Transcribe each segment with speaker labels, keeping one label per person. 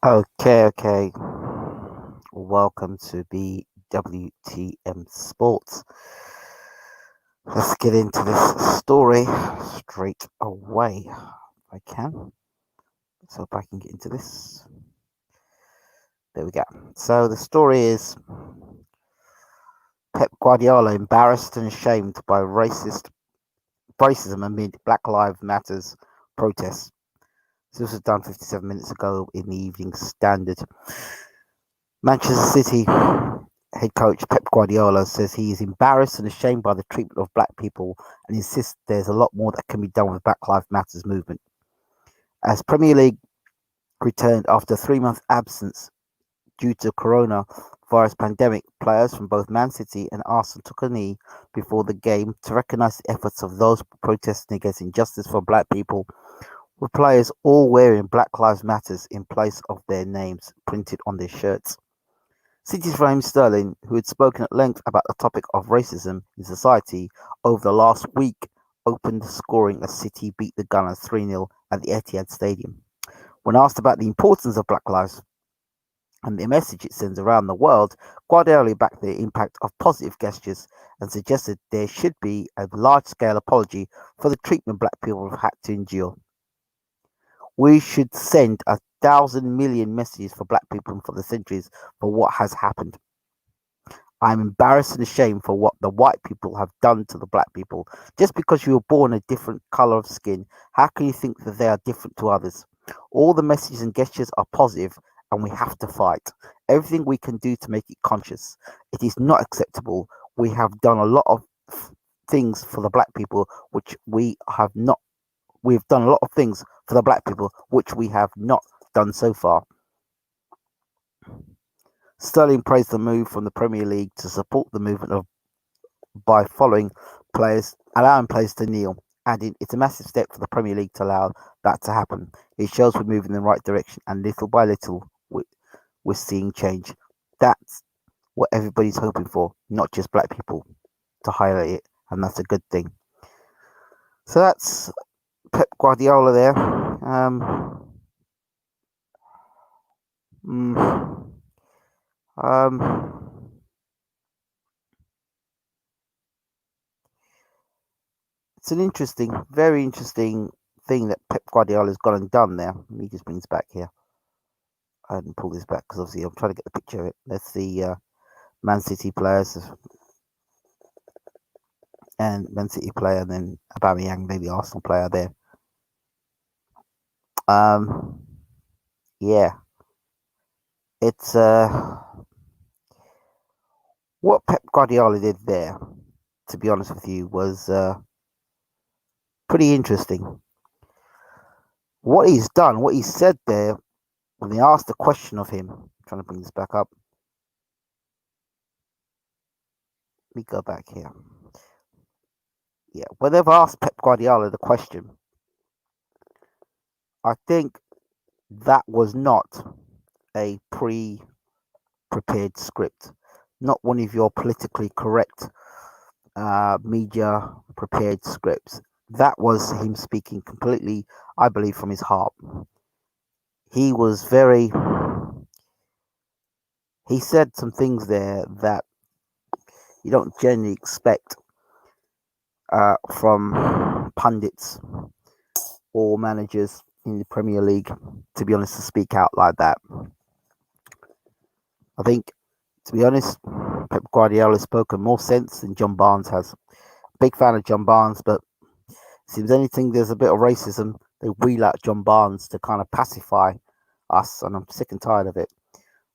Speaker 1: Okay. Welcome to BWTM Sports. Let's get into this story straight away. If I can. Let's hope I can get into this. There we go. So the story is Pep Guardiola embarrassed and ashamed by racism amid Black Lives Matters protests. So this was done 57 minutes ago in the Evening Standard. Manchester City head coach Pep Guardiola says he is embarrassed and ashamed by the treatment of black people and insists there's a lot more that can be done with Black Lives Matters movement. As Premier League returned after a 3-month absence due to coronavirus pandemic, players from both Man City and Arsenal took a knee before the game to recognise the efforts of those protesting against injustice for black people, with players all wearing Black Lives Matters in place of their names printed on their shirts. City's Raheem Sterling, who had spoken at length about the topic of racism in society over the last week, opened scoring as City beat the Gunners 3-0 at the Etihad Stadium. When asked about the importance of Black Lives and the message it sends around the world, Guardiola backed the impact of positive gestures and suggested there should be a large-scale apology for the treatment black people have had to endure. We should send 1,000,000,000 messages for black people and for the centuries for what has happened. I am embarrassed and ashamed for what the white people have done to the black people. Just because you were born a different color of skin, how can you think that they are different to others? All the messages and gestures are positive, and we have to fight. Everything we can do to make it conscious. It is not acceptable. We have done a lot of things for the black people, which we have not. We've done a lot of things for the black people, which we have not done so far. Sterling praised the move from the Premier League to support the movement of by allowing players to kneel, adding, "It's a massive step for the Premier League to allow that to happen. It shows we're moving in the right direction, and little by little, we're seeing change." That's what everybody's hoping for, not just black people, to highlight it, and that's a good thing. So that's Pep Guardiola there. Mm, um, it's an very interesting thing that Pep Guardiola's gone and done there. Let me just bring this back here. I hadn't pulled this back because obviously I'm trying to get the picture of it. That's the Man City players and Man City player, and then Aubameyang, maybe Arsenal player there. Um, yeah, it's what Pep Guardiola did there. To be honest with you, was pretty interesting. What he's done, what he said there when they asked the question of him. I'm trying to bring this back up. Let me go back here. Yeah, when they've asked Pep Guardiola the question, I think that was not a prepared script, not one of your politically correct media prepared scripts. That was him speaking completely, I believe, from his heart. He was very. He said some things there that you don't generally expect from pundits or managers in the Premier League, to be honest, to speak out like that. I think, to be honest, Pep Guardiola has spoken more sense than John Barnes has. Big fan of John Barnes, but seems anything there's a bit of racism, they wheel out John Barnes to kind of pacify us, and I'm sick and tired of it.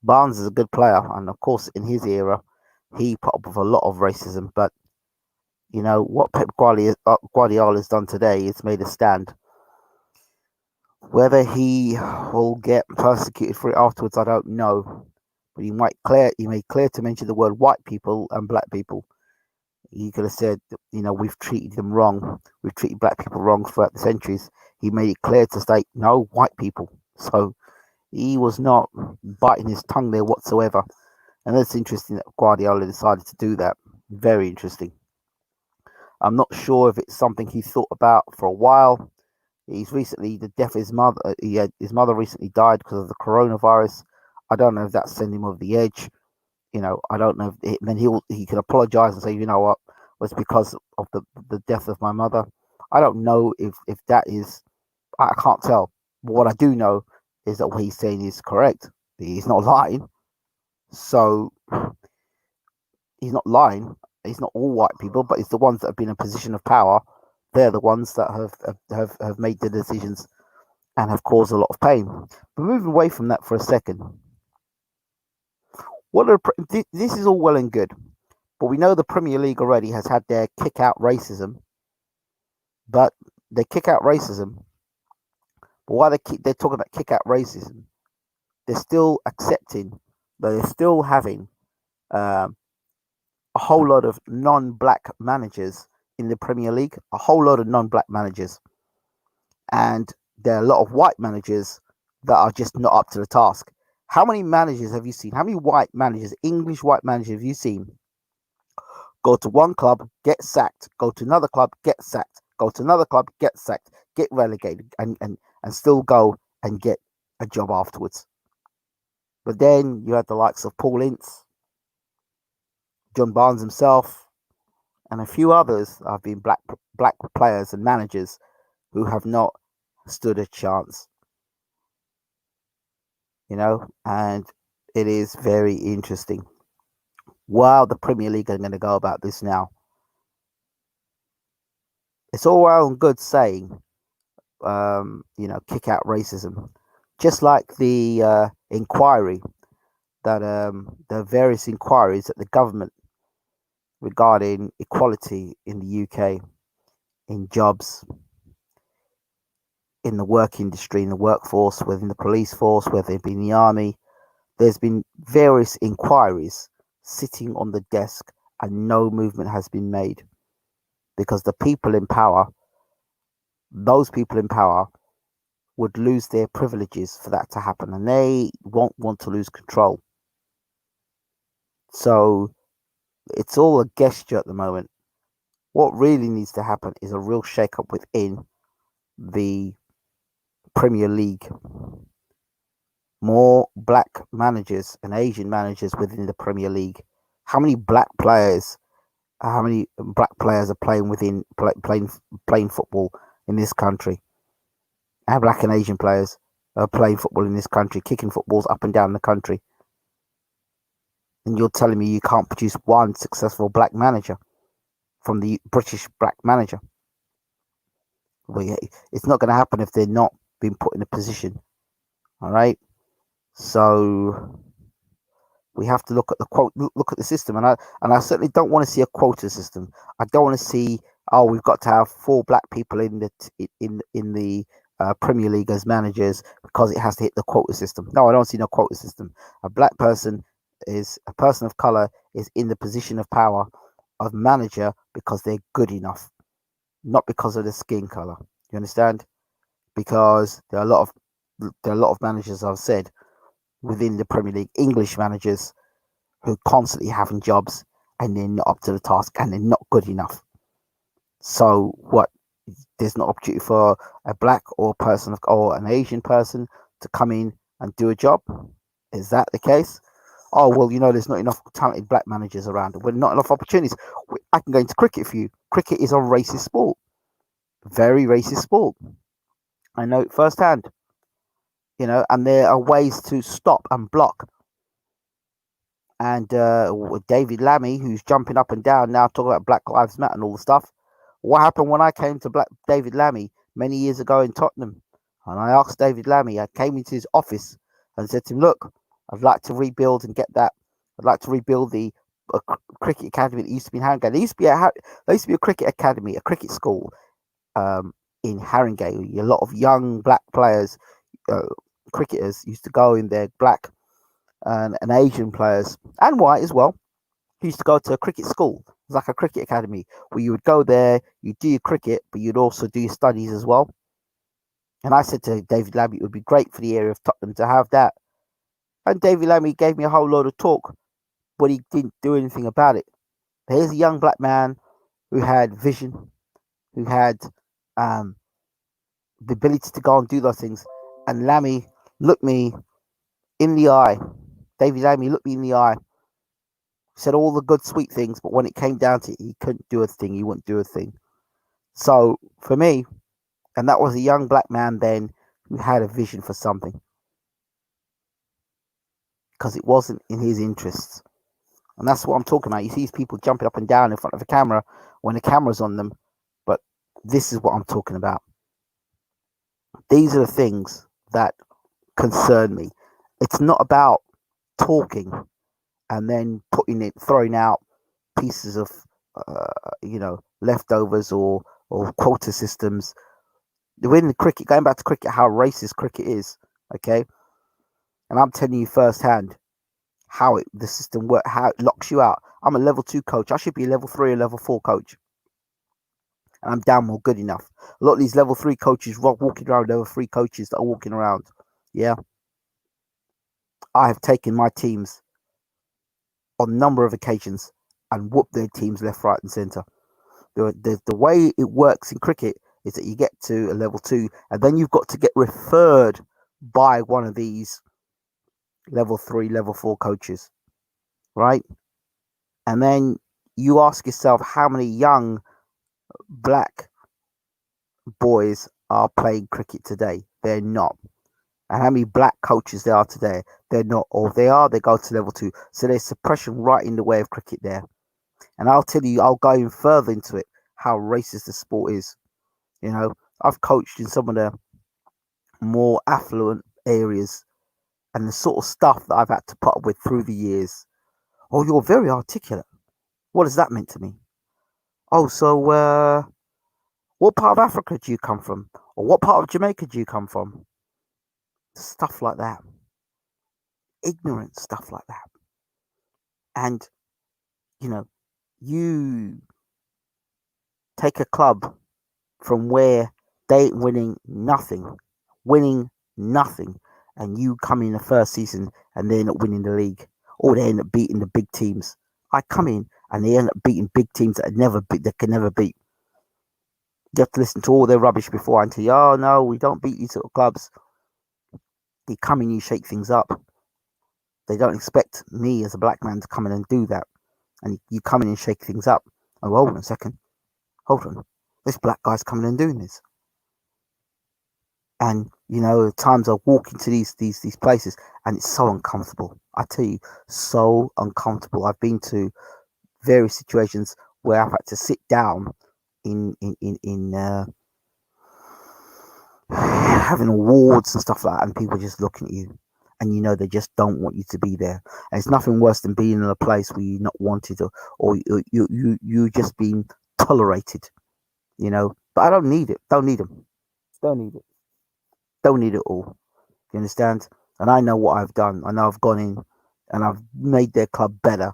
Speaker 1: Barnes is a good player, and of course, in his era, he put up with a lot of racism, but you know what Pep Guardiola has done today is made a stand. Whether he will get persecuted for it afterwards, I don't know. But he made clear to mention the word white people and black people. He could have said, we've treated them wrong. We've treated black people wrong throughout the centuries. He made it clear to state, no, white people. So he was not biting his tongue there whatsoever. And that's interesting that Guardiola decided to do that. Very interesting. I'm not sure if it's something he thought about for a while, He's recently the death of his mother. His mother recently died because of the coronavirus. I don't know if that sent him over the edge. I don't know. Then he can apologize and say, you know what, was because of the death of my mother. I don't know if that is. I can't tell. But what I do know is that what he's saying is correct. He's not lying. So he's not lying. He's not all white people, but it's the ones that have been in a position of power. They're the ones that have made the decisions and have caused a lot of pain. But moving away from that for a second, this is all well and good, but we know the Premier League already has had their kick out racism, but they kick out racism. But while they're talking about kick out racism, they're still accepting that they're still having um, a whole lot of non-black managers in the Premier League, a whole lot of non-black managers, and there are a lot of white managers that are just not up to the task. How many managers have you seen? How many white managers, English white managers, have you seen go to one club, get sacked, go to another club, get sacked, go to another club, get sacked, get relegated, and still go and get a job afterwards? But then you had the likes of Paul Ince, John Barnes himself, and a few others have been black players and managers who have not stood a chance, and it is very interesting. While the Premier League are going to go about this now, it's all well and good saying, kick out racism, just like the inquiry that the various inquiries that the government regarding equality in the UK, in jobs, in the work industry, in the workforce, within the police force, whether it be in the army. There's been various inquiries sitting on the desk and no movement has been made because the people in power, those people in power, would lose their privileges for that to happen and they won't want to lose control. So it's all a gesture at the moment. What really needs to happen is a real shake-up within the Premier League. More black managers and Asian managers within the Premier League. How many black players? How many black players are playing playing football in this country? How black and Asian players are playing football in this country, kicking footballs up and down the country? And you're telling me you can't produce one successful black manager from the British black manager? Well, it's not going to happen if they're not being put in a position. All right. So we have to look at the system, and I certainly don't want to see a quota system. I don't want to see, oh, we've got to have 4 black people in the Premier League as managers because it has to hit the quota system. No, I don't see no quota system. A black person is a person of color is in the position of power of manager because they're good enough, not because of the skin color. You understand? Because there are a lot of managers, I've said, within the Premier League, English managers who constantly having jobs and they're not up to the task and they're not good enough. So what? There's no opportunity for a black or an Asian person to come in and do a job. Is that the case? Oh well, there's not enough talented black managers around. Well, not enough opportunities. I can go into cricket for you. Cricket is a racist sport, very racist sport. I know it firsthand. And there are ways to stop and block. And David Lammy, who's jumping up and down now, talking about Black Lives Matter and all the stuff. What happened when I came to David Lammy many years ago in Tottenham? And I asked David Lammy, I came into his office and said to him, look, I'd like to rebuild and get that. I'd like to rebuild the cricket academy that used to be in Harringay. There used to be a cricket academy, a cricket school in Harringay. A lot of young black players, cricketers, used to go in there, black and Asian players, and white as well, who used to go to a cricket school. It's like a cricket academy where you would go there, you'd do your cricket, but you'd also do your studies as well. And I said to David Lammy, it would be great for the area of Tottenham to have that. And David Lammy gave me a whole load of talk, but he didn't do anything about it. Here's a young black man who had vision, who had the ability to go and do those things. And Lammy looked me in the eye. David Lammy looked me in the eye, said all the good, sweet things, but when it came down to it, he couldn't do a thing. He wouldn't do a thing. So for me, and that was a young black man then who had a vision for something, because it wasn't in his interests. And that's what I'm talking about. You see these people jumping up and down in front of a camera when the camera's on them, but this is what I'm talking about. These are the things that concern me. It's not about talking and then throwing out pieces of, leftovers or quota systems. Within the cricket, going back to cricket, how racist cricket is, okay? And I'm telling you firsthand how the system works, how it locks you out. I'm a level 2 coach. I should be a level 3 or level 4 coach. And I'm damn well good enough. A lot of these level 3 coaches walking around, level 3 coaches that are walking around. Yeah. I have taken my teams on a number of occasions and whooped their teams left, right, and centre. The way it works in cricket is that you get to a level 2 and then you've got to get referred by one of these level 3, level 4 coaches, right? And then you ask yourself how many young black boys are playing cricket today. They're not. And how many black coaches there are today? They're not. Or if they are, they go to level 2. So there's suppression right in the way of cricket there. And I'll tell you, I'll go even further into it, how racist the sport is. You know, I've coached in some of the more affluent areas, and the sort of stuff that I've had to put up with through the years. Oh, you're very articulate. What does that mean to me? Oh, so what part of Africa do you come from? Or what part of Jamaica do you come from? Stuff like that. Ignorant stuff like that. And, you take a club from where they winning nothing, and you come in the first season and they're not winning the league, or they end up beating the big teams. I come in and they end up beating big teams that can never beat. You have to listen to all their rubbish before and tell you, oh no, we don't beat these sort of clubs. They come in, you shake things up. They don't expect me as a black man to come in and do that. And you come in and shake things up. Oh, hold on a second. Hold on. This black guy's coming and doing this. And at times I walk into these places and it's so uncomfortable. I tell you, so uncomfortable. I've been to various situations where I've had to sit down in having awards and stuff like that, and people just looking at you, and they just don't want you to be there. And it's nothing worse than being in a place where you're not wanted, or you just being tolerated. But I don't need it. Don't need them. Don't need it. Don't need it all. You understand? And I know what I've done. I know I've gone in and I've made their club better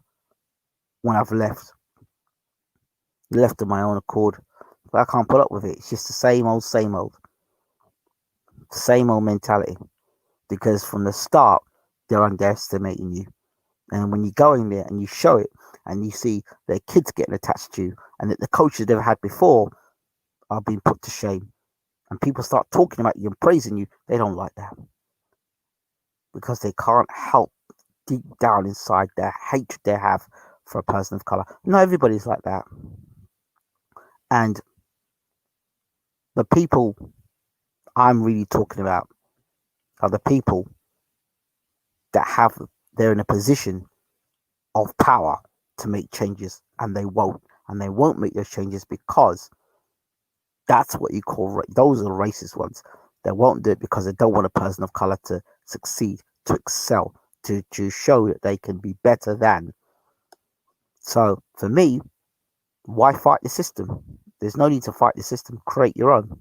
Speaker 1: when I've left. Left of my own accord. But I can't put up with it. It's just the same old, same old. Same old mentality. Because from the start, they're underestimating you. And when you go in there and you show it and you see their kids getting attached to you and that the coaches they've had before are being put to shame, and people start talking about you and praising you, they don't like that. Because they can't help deep down inside their hatred they have for a person of color. Not everybody's like that. And the people I'm really talking about are the people that they're in a position of power to make changes, and they won't. And they won't make those changes because that's what you call, those are the racist ones. They won't do it because they don't want a person of color to succeed, to excel, to show that they can be better than. So for me, why fight the system? There's no need to fight the system. Create your own.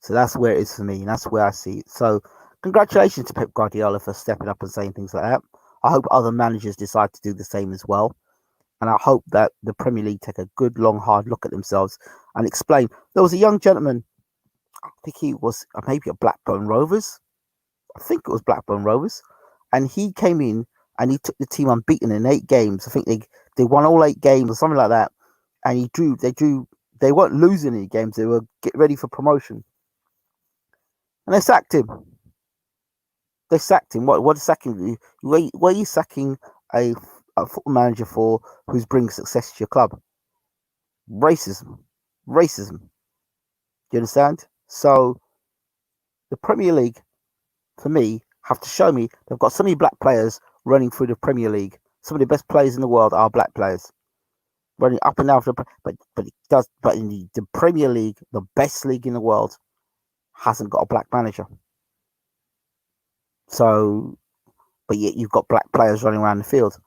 Speaker 1: So that's where it is for me, and that's where I see it. So congratulations to Pep Guardiola for stepping up and saying things like that. I hope other managers decide to do the same as well. And I hope that the Premier League take a good, long, hard look at themselves and explain. There was a young gentleman, I think he was maybe at Blackburn Rovers. I think it was Blackburn Rovers. And he came in and he took the team unbeaten in 8 games. I think they won all 8 games or something like that. And they drew They weren't losing any games. They were getting ready for promotion. And they sacked him. What is sacking? What are you sacking a football manager for who's bringing success to your club? Racism. Racism. Do you understand? So the Premier League, for me, have to show me they've got so many black players running through the Premier League. Some of the best players in the world are black players running up and down. But in the Premier League, the best league in the world, hasn't got a black manager. So, but yet you've got black players running around the field.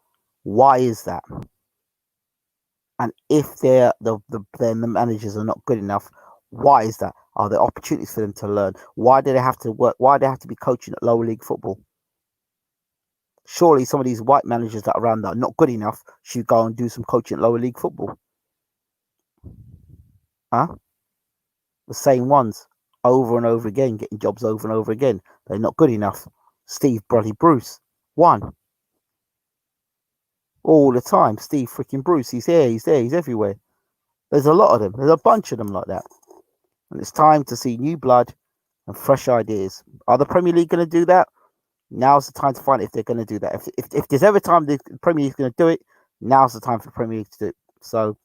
Speaker 1: Why is that? And if the managers are not good enough, why is that? Are there opportunities for them to learn? Why do they have to work? Why do they have to be coaching at lower league football? Surely some of these white managers that are around that are not good enough should go and do some coaching at lower league football. Huh? The same ones over and over again, getting jobs over and over again. They're not good enough. Steve Bloody Bruce, one. All the time. Steve freaking Bruce. He's here, he's there, he's everywhere. There's a lot of them. There's a bunch of them like that. And it's time to see new blood and fresh ideas. Are the Premier League going to do that? Now's the time to find if they're going to do that. If there's ever time the Premier League is going to do it, now's the time for the Premier League to do it. So,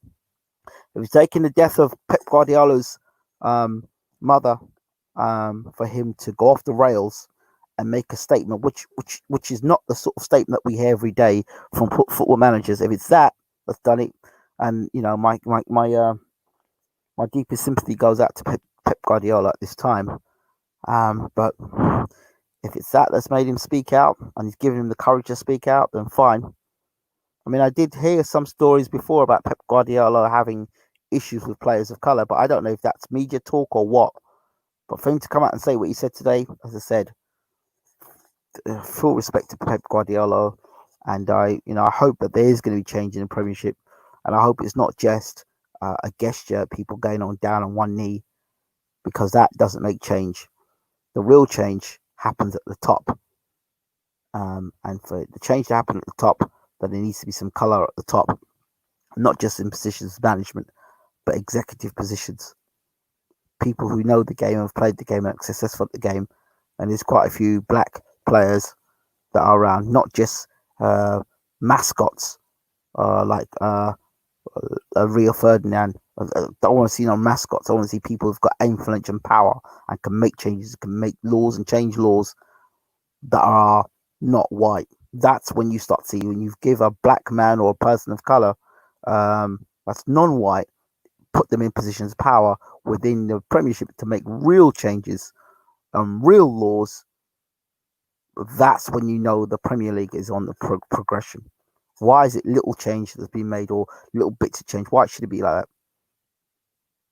Speaker 1: it was taking the death of Pep Guardiola's mother for him to go off the rails and make a statement, which is not the sort of statement we hear every day from football managers. If it's that that's done it, and you know, my deepest sympathy goes out to Pep Guardiola at this time. But if it's that that's made him speak out and he's given him the courage to speak out, then fine. I mean, I did hear some stories before about Pep Guardiola having issues with players of colour, but I don't know if that's media talk or what. But for him to come out and say what he said today, as I said, full respect to Pep Guardiola, and I hope that there is going to be change in the Premiership, and I hope it's not just a gesture, people going on down on one knee, because that doesn't make change. The real change happens at the top, and for the change to happen at the top, then there needs to be some colour at the top, not just in positions of management, but executive positions. People who know the game, have played the game, and are successful at the game, and there's quite a few black players that are around, not just mascots like Rio Ferdinand. I don't want to see no mascots. I want to see people who've got influence and power and can make changes, can make laws and change laws that are not white. That's when you start seeing, when you give a black man or a person of color that's non-white, put them in positions of power within the Premiership to make real changes and real laws. That's when you know the Premier League is on the progression. Why is it little change that's been made or little bits of change? Why should it be like that?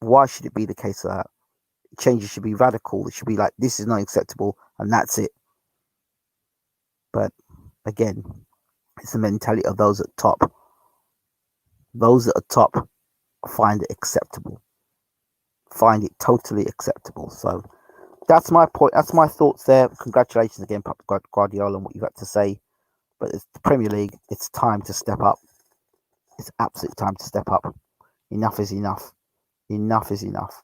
Speaker 1: Why should it be the case of that? Changes should be radical. It should be like, this is not acceptable, and that's it. But again, it's the mentality of those at top. Those at the top find it acceptable. Find it totally acceptable. So that's my point. That's my thoughts there. Congratulations again, Pep Guardiola, on what you've had to say. But it's the Premier League. It's time to step up. It's absolute time to step up. Enough is enough. Enough is enough.